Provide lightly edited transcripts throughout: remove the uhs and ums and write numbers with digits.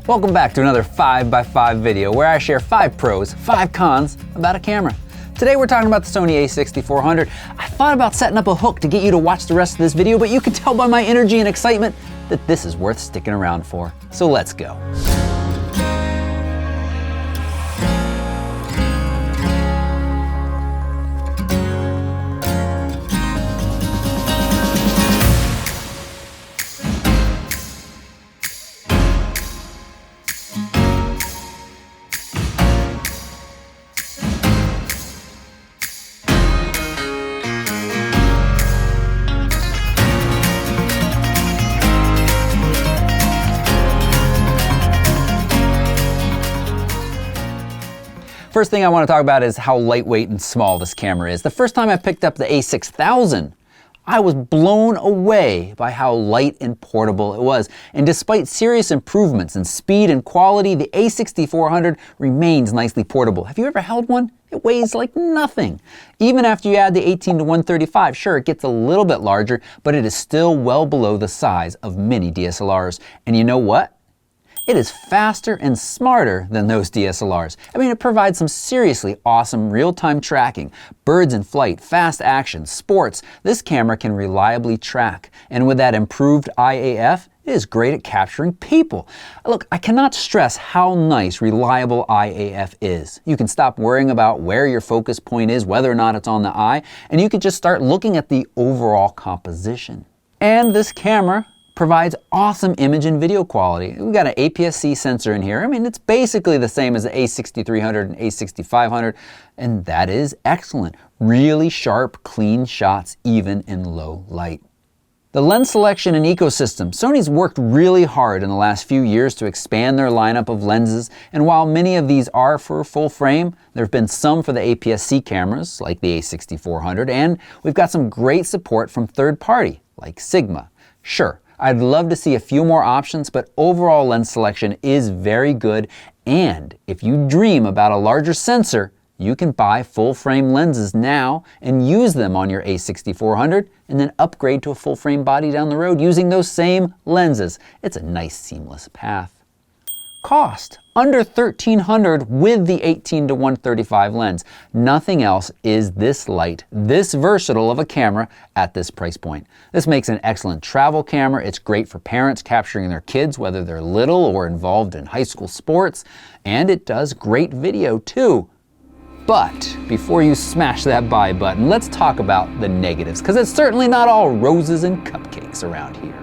Welcome back to another 5x5 video where I share 5 pros, 5 cons about a camera. Today we're talking about the Sony a6400. I thought about setting up a hook to get you to watch the rest of this video, but you can tell by my energy and excitement that this is worth sticking around for. So let's go. First thing I want to talk about is how lightweight and small this camera is. The first time I picked up the a6000, I was blown away by how light and portable it was. And despite serious improvements in speed and quality, the a6400 remains nicely portable. Have you ever held one? It weighs like nothing. Even after you add the 18-135, sure, it gets a little bit larger, but it is still well below the size of many DSLRs. And you know what? It is faster and smarter than those DSLRs. I mean, it provides some seriously awesome real-time tracking, birds in flight, fast action, sports. This camera can reliably track. And with that improved IAF, it is great at capturing people. Look, I cannot stress how nice reliable IAF is. You can stop worrying about where your focus point is, whether or not it's on the eye, and you can just start looking at the overall composition. And this camera provides awesome image and video quality. We've got an APS-C sensor in here. I mean, it's basically the same as the a6300 and a6500, and that is excellent. Really sharp, clean shots, even in low light. The lens selection and ecosystem. Sony's worked really hard in the last few years to expand their lineup of lenses, and while many of these are for full frame, there have been some for the APS-C cameras, like the a6400, and we've got some great support from third party, like Sigma. Sure, I'd love to see a few more options, but overall lens selection is very good. And if you dream about a larger sensor, you can buy full frame lenses now and use them on your a6400 and then upgrade to a full frame body down the road using those same lenses. It's a nice seamless path. Cost, under $1,300 with the 18-135 lens. Nothing else is this light, this versatile of a camera at this price point. This makes an excellent travel camera. It's great for parents capturing their kids, whether they're little or involved in high school sports, and it does great video too. But before you smash that buy button, let's talk about the negatives, because it's certainly not all roses and cupcakes around here.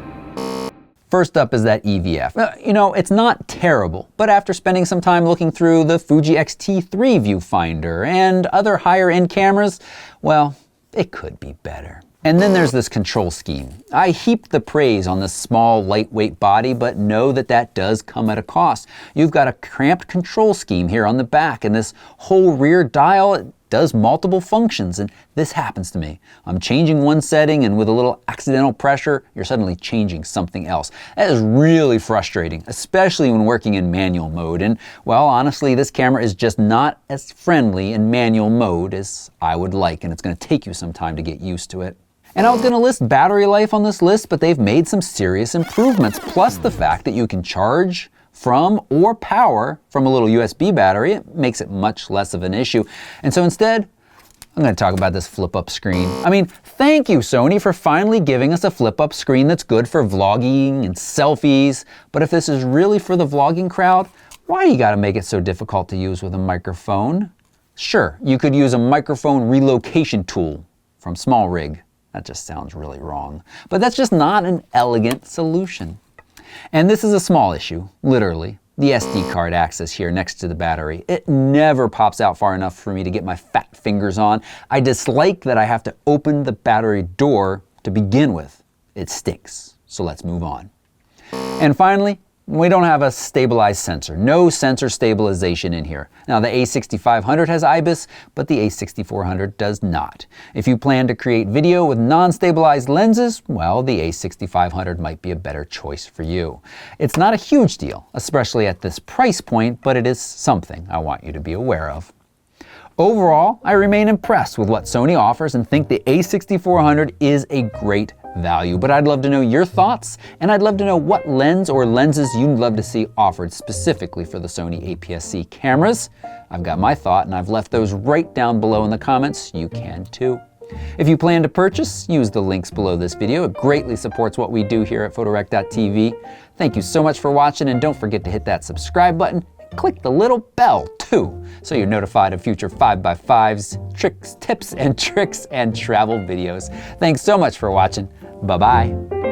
First up is that EVF. You know, it's not terrible, but after spending some time looking through the Fuji X-T3 viewfinder and other higher end cameras, well, it could be better. And then there's this control scheme. I heaped the praise on this small, lightweight body, but know that that does come at a cost. You've got a cramped control scheme here on the back, and this whole rear dial, it does multiple functions, and this happens to me. I'm changing one setting, and with a little accidental pressure, you're suddenly changing something else. That is really frustrating, especially when working in manual mode. And, well, honestly, this camera is just not as friendly in manual mode as I would like, and it's going to take you some time to get used to it. And I was going to list battery life on this list, but they've made some serious improvements, plus the fact that you can charge from or power from a little USB battery. It makes it much less of an issue. And so instead, I'm going to talk about this flip-up screen. I mean, thank you, Sony, for finally giving us a flip-up screen that's good for vlogging and selfies. But if this is really for the vlogging crowd, why do you got to make it so difficult to use with a microphone? Sure, you could use a microphone relocation tool from SmallRig. That just sounds really wrong. But that's just not an elegant solution. And this is a small issue, literally. The SD card access here next to the battery. It never pops out far enough for me to get my fat fingers on. I dislike that I have to open the battery door to begin with. It stinks. So let's move on. And finally, we don't have a stabilized sensor. No sensor stabilization in here. Now the a6500 has IBIS, but the a6400 does not. If you plan to create video with non-stabilized lenses, well, the a6500 might be a better choice for you. It's not a huge deal, especially at this price point, but it is something I want you to be aware of. Overall, I remain impressed with what Sony offers and think the a6400 is a great value. But I'd love to know your thoughts, and I'd love to know what lens or lenses you'd love to see offered specifically for the Sony APS-C cameras. I've got my thought, and I've left those right down below in the comments. You can too. If you plan to purchase, use the links below this video. It greatly supports what we do here at Photorec.tv. Thank you so much for watching, and don't forget to hit that subscribe button. Click the little bell too, so you're notified of future 5x5s, tricks, tips, and tricks, and travel videos. Thanks so much for watching. Bye-bye.